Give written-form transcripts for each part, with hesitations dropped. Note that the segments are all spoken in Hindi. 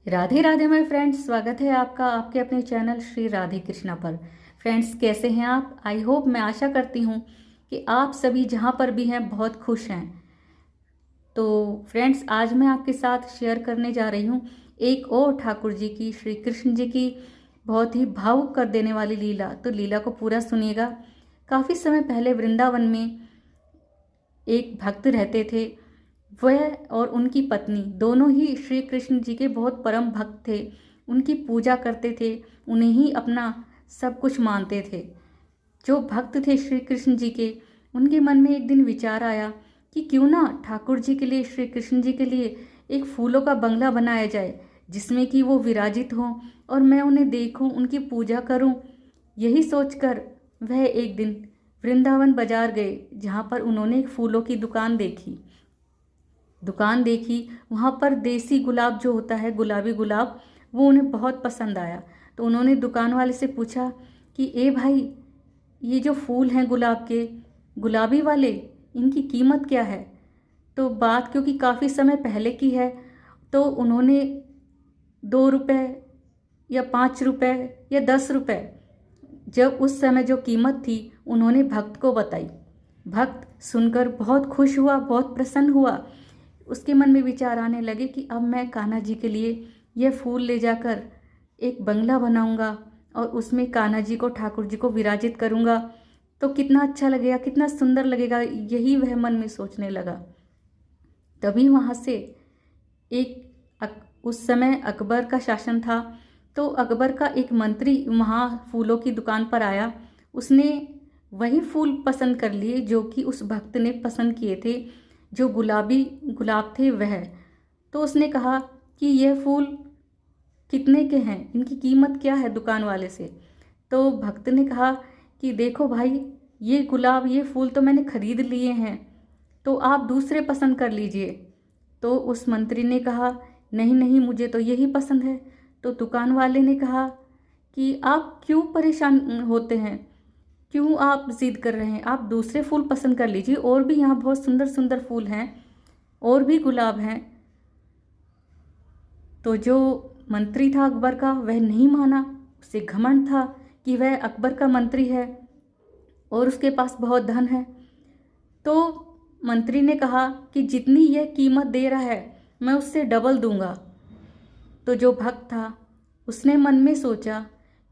राधे राधे माय फ्रेंड्स, स्वागत है आपका आपके अपने चैनल श्री राधे कृष्णा पर। फ्रेंड्स, कैसे हैं आप? आई होप, मैं आशा करती हूँ कि आप सभी जहाँ पर भी हैं बहुत खुश हैं। तो फ्रेंड्स, आज मैं आपके साथ शेयर करने जा रही हूँ एक और ठाकुर जी की, श्री कृष्ण जी की बहुत ही भावुक कर देने वाली लीला। तो लीला को पूरा सुनिएगा। काफ़ी समय पहले वृंदावन में एक भक्त रहते थे। वह और उनकी पत्नी दोनों ही श्री कृष्ण जी के बहुत परम भक्त थे। उनकी पूजा करते थे, उन्हें ही अपना सब कुछ मानते थे। जो भक्त थे श्री कृष्ण जी के, उनके मन में एक दिन विचार आया कि क्यों ना ठाकुर जी के लिए, श्री कृष्ण जी के लिए एक फूलों का बंगला बनाया जाए, जिसमें कि वो विराजित हों और मैं उन्हें देखूं, उनकी पूजा करूं। यही सोचकर वह एक दिन वृंदावन बाजार गए, जहाँ पर उन्होंने एक फूलों की दुकान देखी। वहाँ पर देसी गुलाब जो होता है, गुलाबी गुलाब, वो उन्हें बहुत पसंद आया। तो उन्होंने दुकान वाले से पूछा कि ए भाई, ये जो फूल हैं गुलाब के, गुलाबी वाले, इनकी कीमत क्या है? तो बात क्योंकि काफ़ी समय पहले की है, तो उन्होंने 2 रुपये या 5 रुपये या 10 रुपये, जब उस समय जो कीमत थी, उन्होंने भक्त को बताई। भक्त सुनकर बहुत खुश हुआ, बहुत प्रसन्न हुआ। उसके मन में विचार आने लगे कि अब मैं कान्हा जी के लिए यह फूल ले जाकर एक बंगला बनाऊंगा और उसमें कान्हा जी को, ठाकुर जी को विराजित करूंगा, तो कितना अच्छा लगेगा, कितना सुंदर लगेगा। यही वह मन में सोचने लगा। तभी वहाँ से उस समय अकबर का शासन था। तो अकबर का एक मंत्री वहाँ फूलों की दुकान पर आया। उसने वही फूल पसंद कर लिए जो कि उस भक्त ने पसंद किए थे, जो गुलाबी गुलाब थे वह। तो उसने कहा कि यह फूल कितने के हैं, इनकी कीमत क्या है, दुकान वाले से। तो भक्त ने कहा कि देखो भाई, ये गुलाब, ये फूल तो मैंने खरीद लिए हैं, तो आप दूसरे पसंद कर लीजिए। तो उस मंत्री ने कहा नहीं नहीं, मुझे तो यही पसंद है। तो दुकान वाले ने कहा कि आप क्यों परेशान होते हैं, क्यों आप जिद कर रहे हैं, आप दूसरे फूल पसंद कर लीजिए, और भी यहाँ बहुत सुंदर सुंदर फूल हैं, और भी गुलाब हैं। तो जो मंत्री था अकबर का, वह नहीं माना। उसे घमंड था कि वह अकबर का मंत्री है और उसके पास बहुत धन है। तो मंत्री ने कहा कि जितनी यह कीमत दे रहा है, मैं उससे डबल दूंगा। तो जो भक्त था, उसने मन में सोचा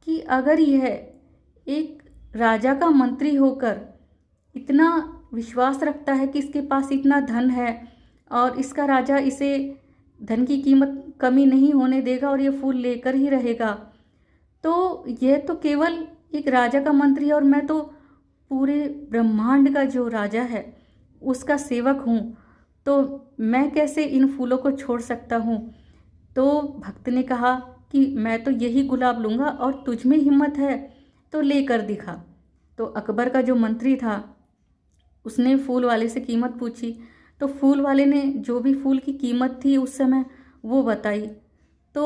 कि अगर यह एक राजा का मंत्री होकर इतना विश्वास रखता है कि इसके पास इतना धन है और इसका राजा इसे धन की कीमत कमी नहीं होने देगा और ये फूल लेकर ही रहेगा, तो यह तो केवल एक राजा का मंत्री है और मैं तो पूरे ब्रह्मांड का जो राजा है उसका सेवक हूँ, तो मैं कैसे इन फूलों को छोड़ सकता हूँ। तो भक्त ने कहा कि मैं तो यही गुलाब लूँगा और तुझ में हिम्मत है तो लेकर दिखा। तो अकबर का जो मंत्री था, उसने फूल वाले से कीमत पूछी। तो फूल वाले ने जो भी फूल की कीमत थी उस समय वो बताई। तो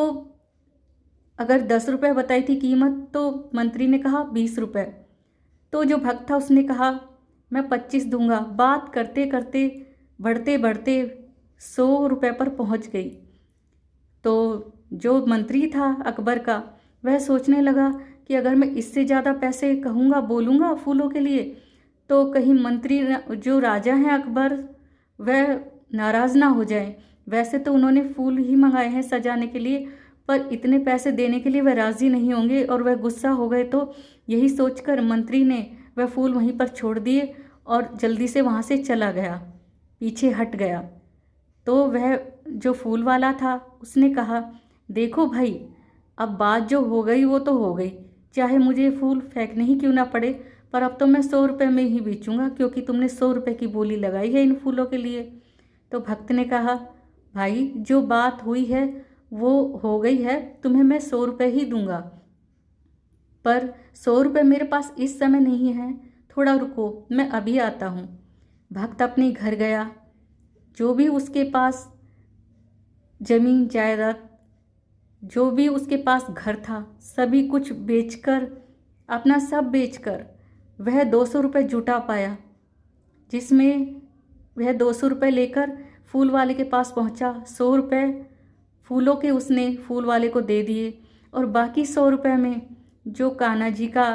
अगर 10 रुपये बताई थी कीमत, तो मंत्री ने कहा 20 रुपये। तो जो भक्त था उसने कहा मैं 25 दूंगा। बात करते करते, बढ़ते बढ़ते 100 रुपये पर पहुंच गई। तो जो मंत्री था अकबर का, वह सोचने लगा कि अगर मैं इससे ज़्यादा पैसे कहूँगा, बोलूँगा फूलों के लिए, तो कहीं मंत्री जो राजा हैं अकबर, वह नाराज़ ना हो जाए। वैसे तो उन्होंने फूल ही मंगाए हैं सजाने के लिए, पर इतने पैसे देने के लिए वह राज़ी नहीं होंगे और वह गुस्सा हो गए। तो यही सोचकर मंत्री ने वह फूल वहीं पर छोड़ दिए और जल्दी से वहाँ से चला गया, पीछे हट गया। तो वह जो फूल वाला था, उसने कहा देखो भाई, अब बात जो हो गई वो तो हो गई, चाहे मुझे फूल फेंकने ही क्यों ना पड़े, पर अब तो मैं 100 रुपये में ही बेचूंगा, क्योंकि तुमने 100 रुपये की बोली लगाई है इन फूलों के लिए। तो भक्त ने कहा भाई, जो बात हुई है वो हो गई है, तुम्हें मैं 100 रुपये ही दूंगा, पर 100 रुपये मेरे पास इस समय नहीं है, थोड़ा रुको, मैं अभी आता हूँ। भक्त अपने घर गया। जो भी उसके पास जमीन जायदाद, जो भी उसके पास घर था, सभी कुछ बेचकर, अपना सब बेचकर वह 200 रुपये जुटा पाया, जिसमें वह 200 रुपये लेकर फूल वाले के पास पहुंचा। 100 रुपये फूलों के उसने फूल वाले को दे दिए और बाकी 100 रुपये में जो कान्हा जी का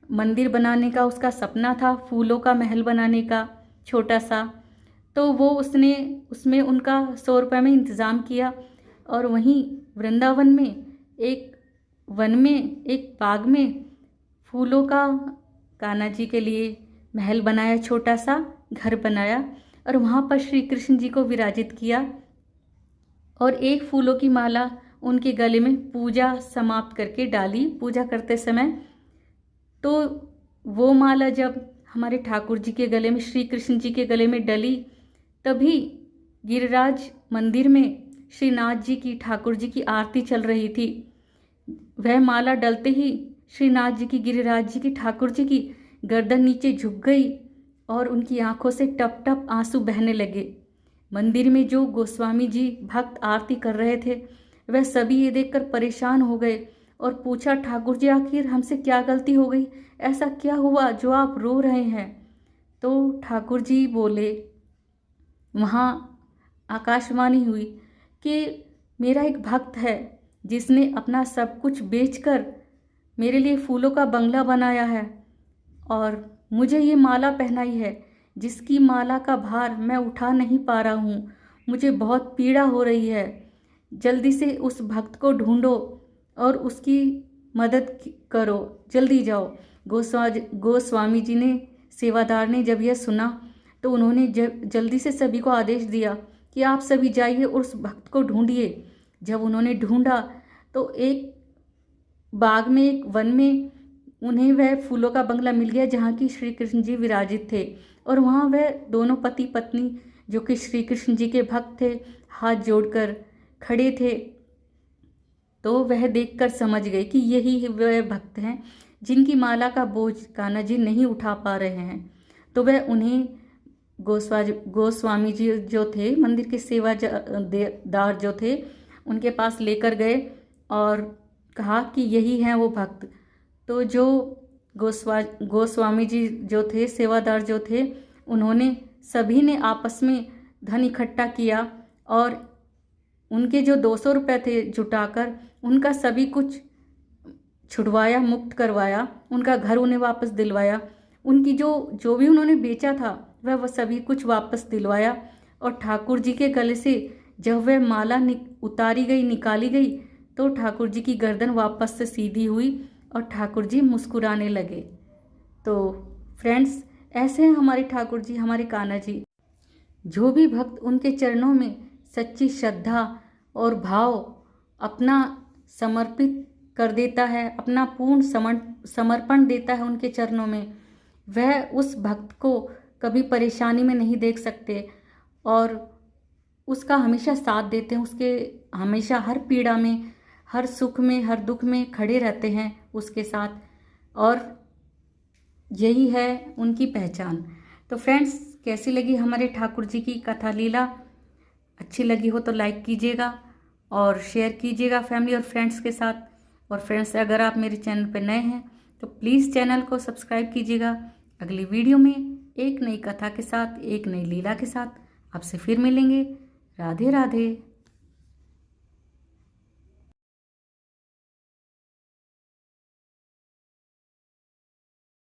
मंदिर बनाने का उसका सपना था, फूलों का महल बनाने का छोटा सा, तो वो उसने उसमें उनका 100 रुपये में इंतज़ाम किया। और वहीं वृंदावन में एक वन में एक बाग में फूलों का कान्हा जी के लिए महल बनाया, छोटा सा घर बनाया और वहाँ पर श्री कृष्ण जी को विराजित किया और एक फूलों की माला उनके गले में पूजा समाप्त करके डाली पूजा करते समय। तो वो माला जब हमारे ठाकुर जी के गले में, श्री कृष्ण जी के गले में डली, तभी गिरिराज मंदिर में श्रीनाथ जी की, ठाकुर जी की आरती चल रही थी। वह माला डलते ही श्रीनाथ जी की, गिरिराज जी की, ठाकुर जी की गर्दन नीचे झुक गई और उनकी आंखों से टप टप आंसू बहने लगे। मंदिर में जो गोस्वामी जी भक्त आरती कर रहे थे वह सभी ये देखकर परेशान हो गए और पूछा, ठाकुर जी आखिर हमसे क्या गलती हो गई, ऐसा क्या हुआ जो आप रो रहे हैं। तो ठाकुर जी बोले, वहाँ आकाशवाणी हुई कि मेरा एक भक्त है जिसने अपना सब कुछ बेचकर मेरे लिए फूलों का बंगला बनाया है और मुझे ये माला पहनाई है, जिसकी माला का भार मैं उठा नहीं पा रहा हूँ। मुझे बहुत पीड़ा हो रही है। जल्दी से उस भक्त को ढूंढो और उसकी मदद करो, जल्दी जाओ। गोस्वामी जी ने, सेवादार ने जब यह सुना तो उन्होंने जल्दी से सभी को आदेश दिया कि आप सभी जाइए और उस भक्त को ढूंढिए। जब उन्होंने ढूंढा तो एक बाग में, एक वन में उन्हें वह फूलों का बंगला मिल गया जहाँ की श्री कृष्ण जी विराजित थे और वहाँ वह दोनों पति पत्नी जो कि श्री कृष्ण जी के भक्त थे हाथ जोड़कर खड़े थे। तो वह देखकर समझ गए कि यही वह भक्त हैं जिनकी माला का बोझ कान्हा जी नहीं उठा पा रहे हैं। तो वह उन्हें गोस्वामी जी जो थे, मंदिर के सेवादार जो थे, उनके पास लेकर गए और कहा कि यही हैं वो भक्त। तो जो गोस्वामी जी जो थे, सेवादार जो थे, उन्होंने सभी ने आपस में धन इकट्ठा किया और उनके जो 200 रुपये थे जुटाकर उनका सभी कुछ छुड़वाया, मुक्त करवाया, उनका घर उन्हें वापस दिलवाया, उनकी जो भी उन्होंने बेचा था वह सभी कुछ वापस दिलवाया। और ठाकुर जी के गले से जब वह माला उतारी गई, निकाली गई, तो ठाकुर जी की गर्दन वापस से सीधी हुई और ठाकुर जी मुस्कुराने लगे। तो फ्रेंड्स, ऐसे हैं हमारे ठाकुर जी, हमारे कान्हा जी। जो भी भक्त उनके चरणों में सच्ची श्रद्धा और भाव अपना समर्पित कर देता है, अपना पूर्ण समर्पण देता है उनके चरणों में, वह उस भक्त को कभी परेशानी में नहीं देख सकते और उसका हमेशा साथ देते हैं, उसके हमेशा हर पीड़ा में, हर सुख में, हर दुख में खड़े रहते हैं उसके साथ, और यही है उनकी पहचान। तो फ्रेंड्स, कैसी लगी हमारे ठाकुर जी की कथा लीला? अच्छी लगी हो तो लाइक कीजिएगा और शेयर कीजिएगा फैमिली और फ्रेंड्स के साथ। और फ्रेंड्स, अगर आप मेरे चैनल पर नए हैं तो प्लीज़ चैनल को सब्सक्राइब कीजिएगा। अगली वीडियो में एक नई कथा के साथ, एक नई लीला के साथ आपसे फिर मिलेंगे। राधे राधे।